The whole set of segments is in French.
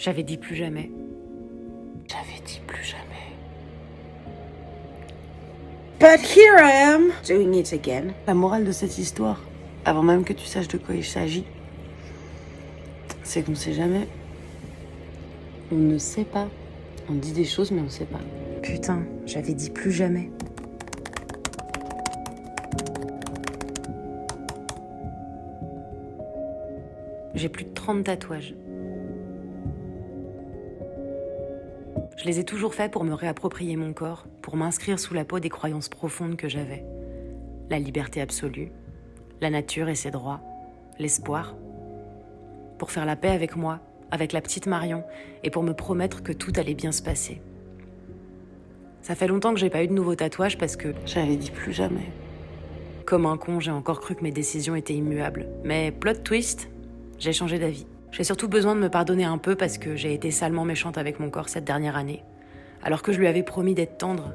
J'avais dit plus jamais. J'avais dit plus jamais. But here I am, doing it again. La morale de cette histoire, avant même que tu saches de quoi il s'agit, c'est qu'on ne sait jamais. On ne sait pas. On dit des choses, mais on ne sait pas. Putain, j'avais dit plus jamais. J'ai plus de 30 tatouages. Je les ai toujours faits pour me réapproprier mon corps, pour m'inscrire sous la peau des croyances profondes que j'avais. La liberté absolue, la nature et ses droits, l'espoir. Pour faire la paix avec moi, avec la petite Marion, et pour me promettre que tout allait bien se passer. Ça fait longtemps que j'ai pas eu de nouveaux tatouages parce que j'avais dit plus jamais. Comme un con, j'ai encore cru que mes décisions étaient immuables. Mais plot twist, j'ai changé d'avis. J'ai surtout besoin de me pardonner un peu parce que j'ai été salement méchante avec mon corps cette dernière année. Alors que je lui avais promis d'être tendre.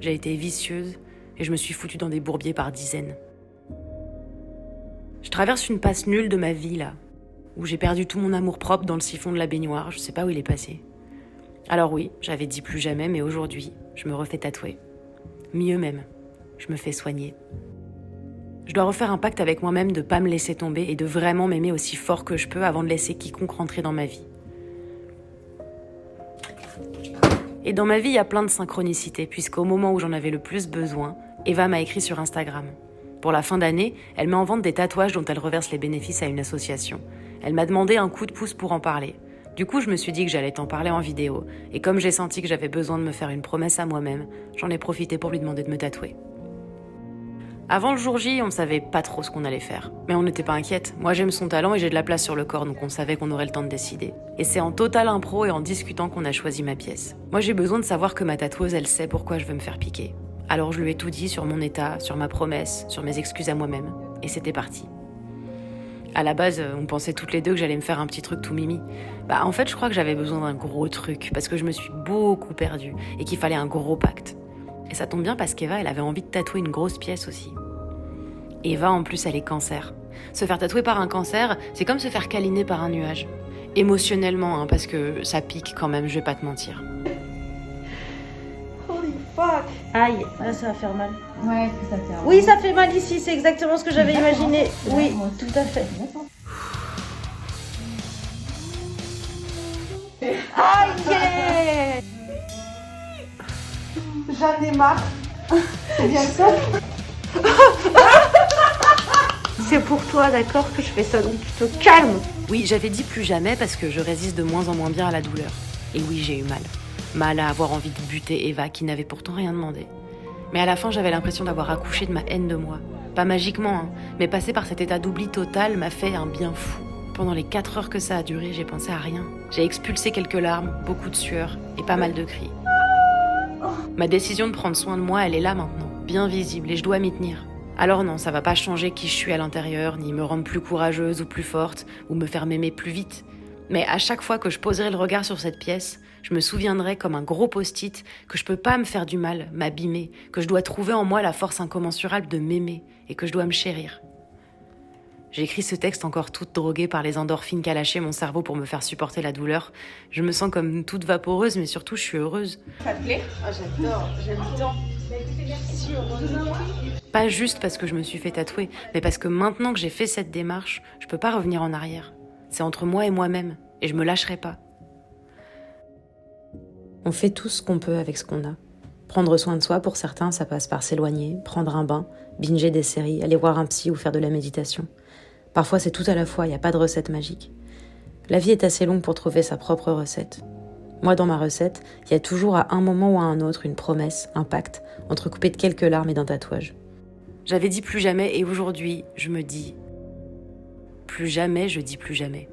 J'ai été vicieuse et je me suis foutue dans des bourbiers par dizaines. Je traverse une passe nulle de ma vie là, où j'ai perdu tout mon amour-propre dans le siphon de la baignoire, je sais pas où il est passé. Alors oui, j'avais dit plus jamais, mais aujourd'hui, je me refais tatouer. Mieux même, je me fais soigner. Je dois refaire un pacte avec moi-même de pas me laisser tomber et de vraiment m'aimer aussi fort que je peux avant de laisser quiconque rentrer dans ma vie. Et dans ma vie, il y a plein de synchronicités, puisqu'au moment où j'en avais le plus besoin, Eva m'a écrit sur Instagram. Pour la fin d'année, elle met en vente des tatouages dont elle reverse les bénéfices à une association. Elle m'a demandé un coup de pouce pour en parler. Du coup, je me suis dit que j'allais t'en parler en vidéo, et comme j'ai senti que j'avais besoin de me faire une promesse à moi-même, j'en ai profité pour lui demander de me tatouer. Avant le jour J, on savait pas trop ce qu'on allait faire. Mais on n'était pas inquiète. Moi, j'aime son talent et j'ai de la place sur le corps, donc on savait qu'on aurait le temps de décider. Et c'est en total impro et en discutant qu'on a choisi ma pièce. Moi, j'ai besoin de savoir que ma tatoueuse, elle sait pourquoi je veux me faire piquer. Alors je lui ai tout dit sur mon état, sur ma promesse, sur mes excuses à moi-même. Et c'était parti. À la base, on pensait toutes les deux que j'allais me faire un petit truc tout mimi. En fait, je crois que j'avais besoin d'un gros truc, parce que je me suis beaucoup perdue, et qu'il fallait un gros pacte. Et ça tombe bien parce qu'Eva, elle avait envie de tatouer une grosse pièce aussi. Eva, en plus, elle est cancer. Se faire tatouer par un cancer, c'est comme se faire câliner par un nuage. Émotionnellement, hein, parce que ça pique quand même, je vais pas te mentir. Holy fuck. Aïe, là ça va faire mal. Ouais, ça fait Oui, ça fait mal ici, c'est exactement ce que j'avais imaginé. Oui, tout à fait. Aïe. J'en ai marre. C'est bien ça. C'est pour toi, d'accord, que je fais ça, donc tu te calmes. Oui, j'avais dit plus jamais parce que je résiste de moins en moins bien à la douleur. Et oui, j'ai eu mal. Mal à avoir envie de buter Eva, qui n'avait pourtant rien demandé. Mais à la fin, j'avais l'impression d'avoir accouché de ma haine de moi. Pas magiquement, hein, mais passer par cet état d'oubli total m'a fait un bien fou. Pendant les 4 heures que ça a duré, j'ai pensé à rien. J'ai expulsé quelques larmes, beaucoup de sueur et pas mal de cris. Ma décision de prendre soin de moi, elle est là maintenant, bien visible, et je dois m'y tenir. Alors non, ça va pas changer qui je suis à l'intérieur, ni me rendre plus courageuse ou plus forte, ou me faire m'aimer plus vite. Mais à chaque fois que je poserai le regard sur cette pièce, je me souviendrai comme un gros post-it que je peux pas me faire du mal, m'abîmer, que je dois trouver en moi la force incommensurable de m'aimer, et que je dois me chérir. J'ai écrit ce texte encore toute droguée par les endorphines qu'a lâché mon cerveau pour me faire supporter la douleur. Je me sens comme toute vaporeuse, mais surtout je suis heureuse. Ça te plaît? Ah, j'adore, j'aime tant. Pas juste parce que je me suis fait tatouer, mais parce que maintenant que j'ai fait cette démarche, je peux pas revenir en arrière. C'est entre moi et moi-même, et je me lâcherai pas. On fait tout ce qu'on peut avec ce qu'on a. Prendre soin de soi, pour certains, ça passe par s'éloigner, prendre un bain, binger des séries, aller voir un psy ou faire de la méditation. Parfois, c'est tout à la fois, il n'y a pas de recette magique. La vie est assez longue pour trouver sa propre recette. Moi, dans ma recette, il y a toujours à un moment ou à un autre une promesse, un pacte, entrecoupé de quelques larmes et d'un tatouage. J'avais dit plus jamais et aujourd'hui, je me dis plus jamais, je dis plus jamais.